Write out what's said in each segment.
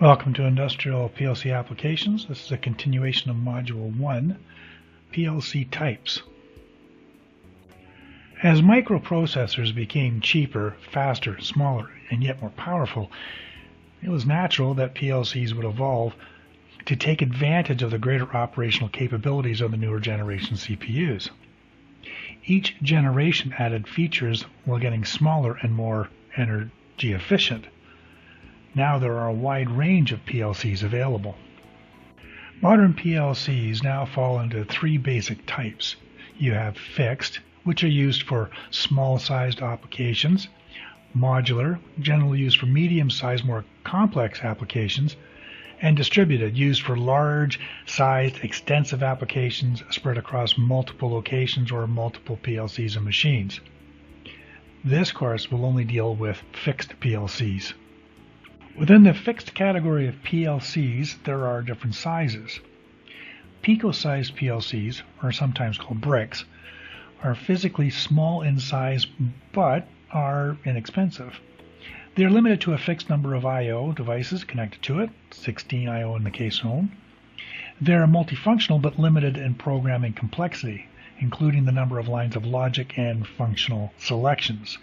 Welcome to Industrial PLC Applications. This is a continuation of Module 1, PLC Types. As microprocessors became cheaper, faster, smaller, and yet more powerful, it was natural that PLCs would evolve to take advantage of the greater operational capabilities of the newer generation CPUs. Each generation added features while getting smaller and more energy efficient. Now there are a wide range of PLCs available. Modern PLCs now fall into three basic types. You have fixed, which are used for small-sized applications; modular, generally used for medium-sized, more complex applications; and distributed, used for large-sized, extensive applications spread across multiple locations or multiple PLCs and machines. This course will only deal with fixed PLCs. Within the fixed category of PLCs, there are different sizes. Pico-sized PLCs, or sometimes called bricks, are physically small in size but are inexpensive. They are limited to a fixed number of I/O devices connected to it, 16 I/O in the case shown. They are multifunctional but limited in programming complexity, including the number of lines of logic and functional selections.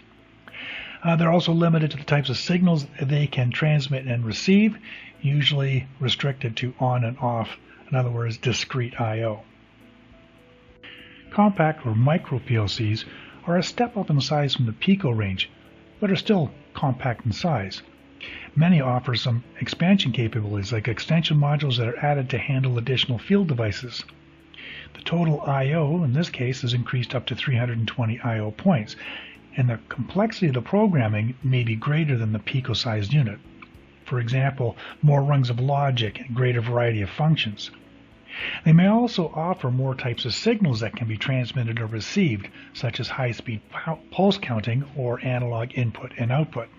They're also limited to the types of signals they can transmit and receive, usually restricted to on and off, in other words, discrete I/O. Compact or micro PLCs are a step up in size from the Pico range, but are still compact in size. Many offer some expansion capabilities, like extension modules that are added to handle additional field devices. The total I/O in this case is increased up to 320 I/O points, and the complexity of the programming may be greater than the Pico-sized unit. For example, more rungs of logic and greater variety of functions. They may also offer more types of signals that can be transmitted or received, such as high-speed pulse counting or analog input and output.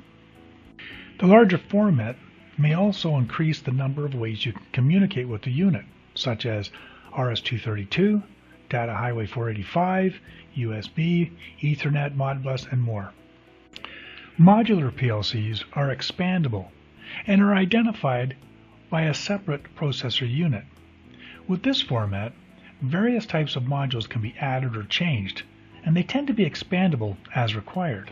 The larger format may also increase the number of ways you can communicate with the unit, such as RS-232, Data Highway 485, USB, Ethernet, Modbus, and more. Modular PLCs are expandable and are identified by a separate processor unit. With this format, various types of modules can be added or changed, and they tend to be expandable as required.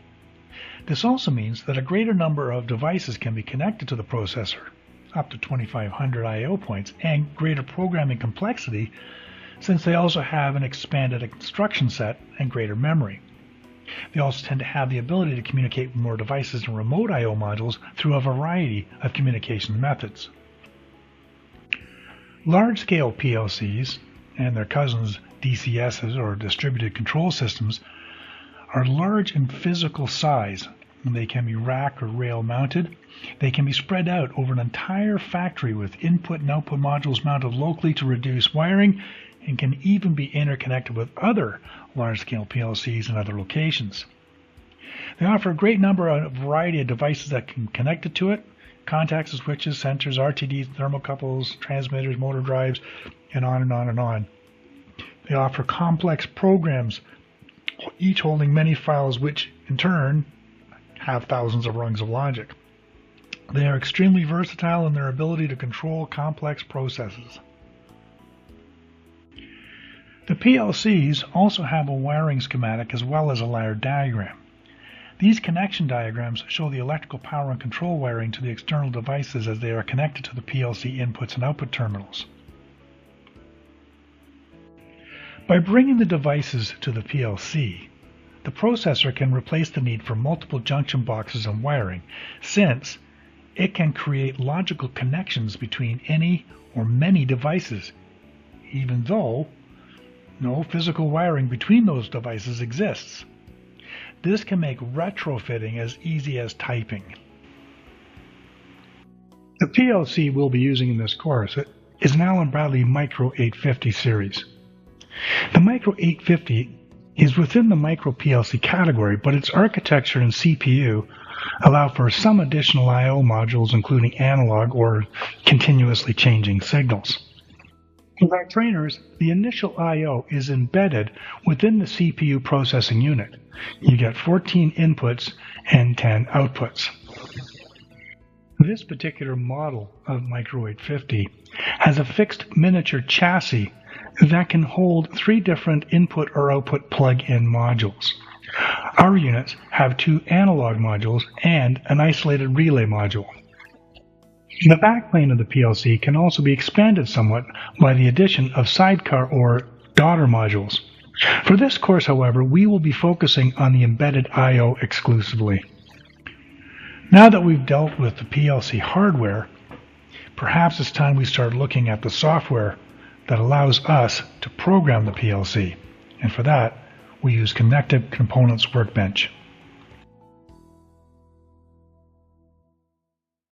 This also means that a greater number of devices can be connected to the processor, up to 2,500 I/O points, and greater programming complexity, since they also have an expanded instruction set and greater memory. They also tend to have the ability to communicate with more devices and remote I/O modules through a variety of communication methods. Large-scale PLCs and their cousins DCSs, or distributed control systems, are large in physical size. They can be rack or rail mounted. They can be spread out over an entire factory with input and output modules mounted locally to reduce wiring, and can even be interconnected with other large-scale PLCs in other locations. They offer a great variety of devices that can connect it to it: contacts, switches, sensors, RTDs, thermocouples, transmitters, motor drives, and on and on and on. They offer complex programs, each holding many files, which in turn have thousands of rungs of logic. They are extremely versatile in their ability to control complex processes. The PLCs also have a wiring schematic as well as a layered diagram. These connection diagrams show the electrical power and control wiring to the external devices as they are connected to the PLC inputs and output terminals. By bringing the devices to the PLC, the processor can replace the need for multiple junction boxes and wiring, since it can create logical connections between any or many devices, even though no physical wiring between those devices exists. This can make retrofitting as easy as typing. The PLC we'll be using in this course is an Allen Bradley Micro 850 series. The Micro 850 is within the Micro PLC category, but its architecture and CPU allow for some additional I/O modules, including analog or continuously changing signals. With our trainers, the initial I/O is embedded within the CPU processing unit. You get 14 inputs and 10 outputs. This particular model of Micro 850 has a fixed miniature chassis that can hold 3 different input or output plug-in modules. Our units have 2 analog modules and an isolated relay module. The backplane of the PLC can also be expanded somewhat by the addition of sidecar or daughter modules. For this course, however, we will be focusing on the embedded I/O exclusively. Now that we've dealt with the PLC hardware, perhaps it's time we start looking at the software that allows us to program the PLC. And for that, we use Connected Components Workbench.